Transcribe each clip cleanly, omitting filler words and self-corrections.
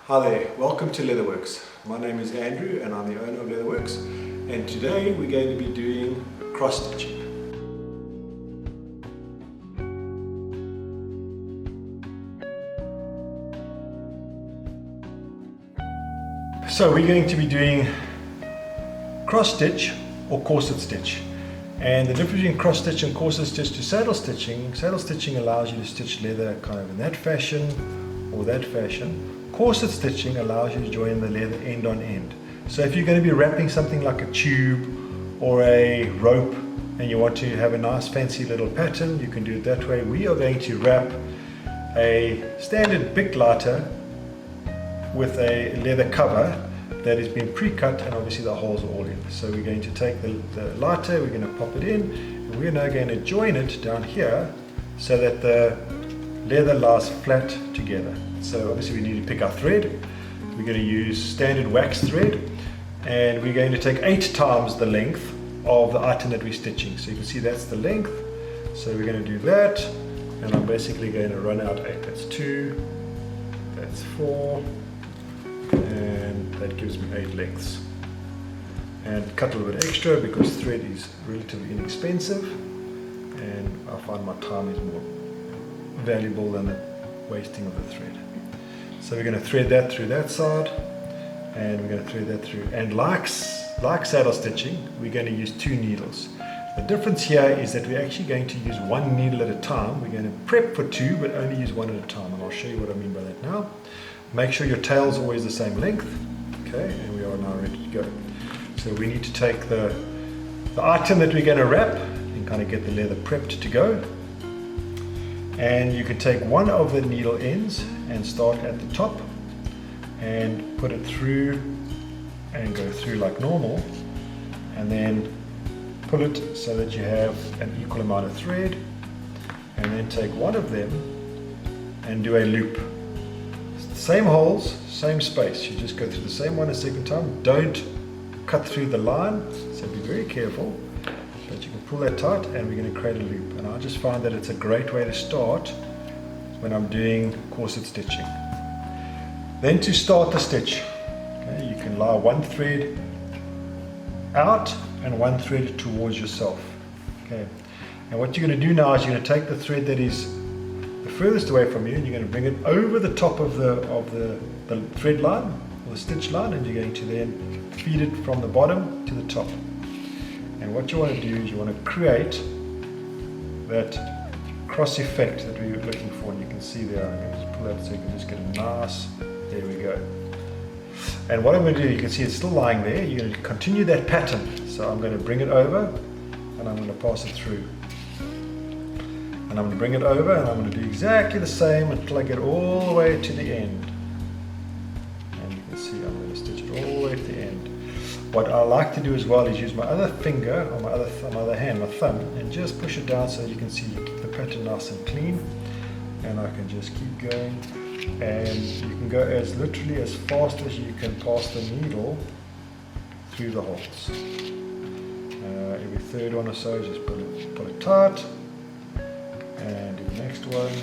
Hi there, welcome to Leatherworks. My name is Andrew and I'm the owner of Leatherworks, and today we're going to be doing cross stitching. So we're going to be doing cross stitch or corset stitch. And the difference between cross stitch and corset stitch to saddle stitching allows you to stitch leather kind of in that fashion or that fashion. Corset stitching allows you to join the leather end on end. So if you're going to be wrapping something like a tube or a rope and you want to have a nice fancy little pattern, you can do it that way. We are going to wrap a standard Bic lighter with a leather cover that has been pre-cut, and obviously the holes are all in. So we're going to take the lighter, we're going to pop it in, and we're now going to join it down here so that the leather lies flat together. So obviously we need to pick our thread. We're going to use standard wax thread, and we're going to take 8 times the length of the item that we're stitching. So you can see that's the length. So we're going to do that, and I'm basically going to run out 8. That's 2, that's 4, and that gives me 8 lengths. And cut a little bit extra because thread is relatively inexpensive, and I find my time is more valuable than the wasting of the thread. So we're going to thread that through that side, and we're going to thread that through. And like saddle stitching, we're going to use 2 needles. The difference here is that we're actually going to use 1 needle at a time. We're going to prep for 2, but only use 1 at a time, and I'll show you what I mean by that now. Make sure your tail is always the same length. Okay, and we are now ready to go. So we need to take the item that we're going to wrap and kind of get the leather prepped to go. And you can take one of the needle ends and start at the top and put it through and go through like normal, and then pull it so that you have an equal amount of thread, and then take one of them and do a loop. Same holes, same space. You just go through the same one a second time. Don't cut through the line, so be very careful. But you can pull that tight, and we're going to create a loop. And I just find that it's a great way to start when I'm doing corset stitching. Then to start the stitch, okay, you can lie 1 thread out and 1 thread towards yourself. Okay. And what you're going to do now is you're going to take the thread that is the furthest away from you, and you're going to bring it over the top of the thread line or the stitch line, and you're going to then feed it from the bottom to the top. And what you want to do is you want to create that cross effect that we were looking for, and you can see there. I'm going to just pull that so you can just get a nice, there we go. And what I'm going to do, you can see it's still lying there. You're going to continue that pattern. So I'm going to bring it over and I'm going to pass it through. And I'm going to bring it over and I'm going to do exactly the same until I get all the way to the end. And you can see I'm going to stitch it all the way to the end. What I like to do as well is use my other finger, or my other hand, my thumb, and just push it down so you can see the pattern nice and clean. And I can just keep going, and you can go literally as fast as you can pass the needle through the holes. Every third one or so, just pull it tight, and do the next one,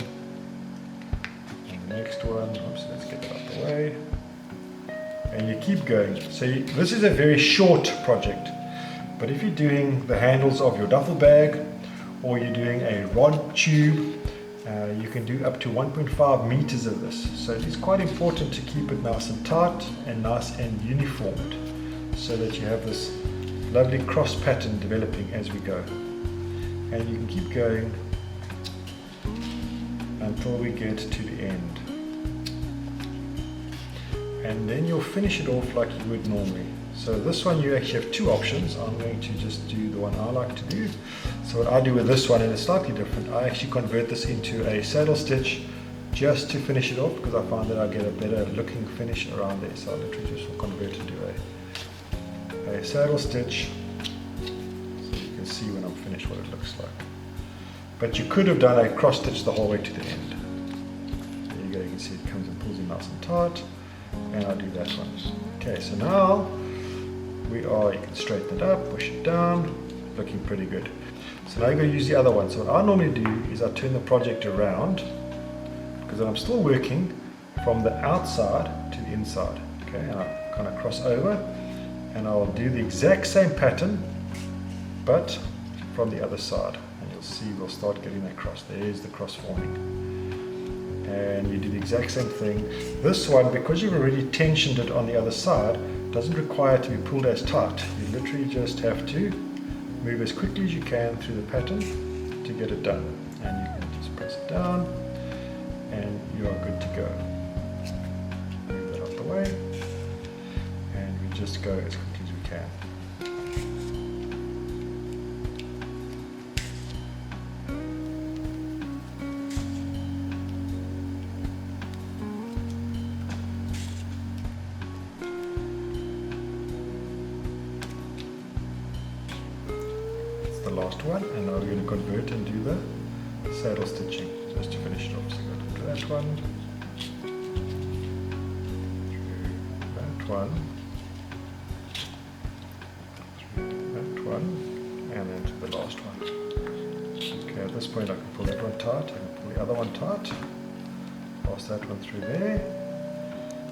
and the next one. Oops, let's get that out of the way. And you keep going. So this is a very short project, but if you're doing the handles of your duffel bag, or you're doing a rod tube, you can do up to 1.5 meters of this. So it is quite important to keep it nice and tight and nice and uniformed, so that you have this lovely cross pattern developing as we go. And you can keep going until we get to the end. And then you'll finish it off like you would normally. So this one you actually have 2 options. I'm going to just do the one I like to do. So what I do with this one, and it's slightly different, I actually convert this into a saddle stitch just to finish it off, because I find that I get a better looking finish around there. So I literally just will convert it to a saddle stitch, so you can see when I'm finished what it looks like. But you could have done a cross stitch the whole way to the end. There you go, you can see it comes and pulls in nice and tight. And I'll do that one. Okay, so now you can straighten it up, push it down, looking pretty good. So now you're going to use the other one. So what I normally do is I turn the project around, because when I'm still working, from the outside to the inside. Okay, and I kind of cross over, and I'll do the exact same pattern, but from the other side. And you'll see we'll start getting that cross. There's the cross forming. And you do the exact same thing. This one, because you've already tensioned it on the other side, doesn't require it to be pulled as tight. You literally just have to move as quickly as you can through the pattern to get it done. And you can just press it down, and you are good to go. Move that out the way, and we just go as quickly as we can. The last one, and now we're going to convert and do the saddle stitching just to finish it off. So go to that one, through that one, through that one, and then to the last one. Okay, at this point I can pull that one tight, I can pull the other one tight, pass that one through there,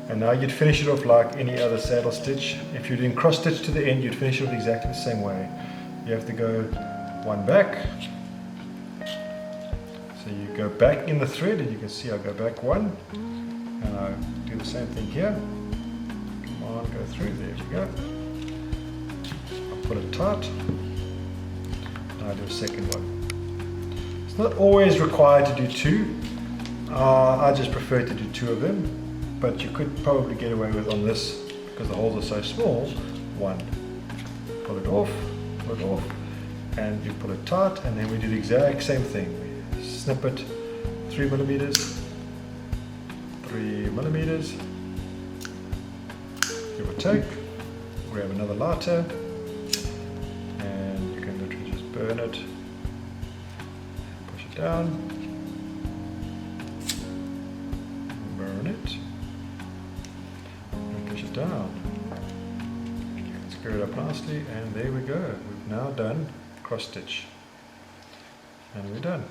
and now you'd finish it off like any other saddle stitch. If you're doing cross stitch to the end, you'd finish it off exactly the same way. You have to go one back, so you go back in the thread, and you can see I go back one, and I do the same thing here. Come on, go through, there we go. I pull it tight, and I do a second one. It's not always required to do two. I just prefer to do two of them, but you could probably get away with on this, because the holes are so small, one. Pull it off, and you pull it tight, and then we do the exact same thing. We snip it 3 millimeters, 3 millimeters, give or take. Grab another lighter, and you can literally just burn it, push it down, burn it, and push it down. Screw it up nicely, and there we go. We've now done cross stitch, and we're done.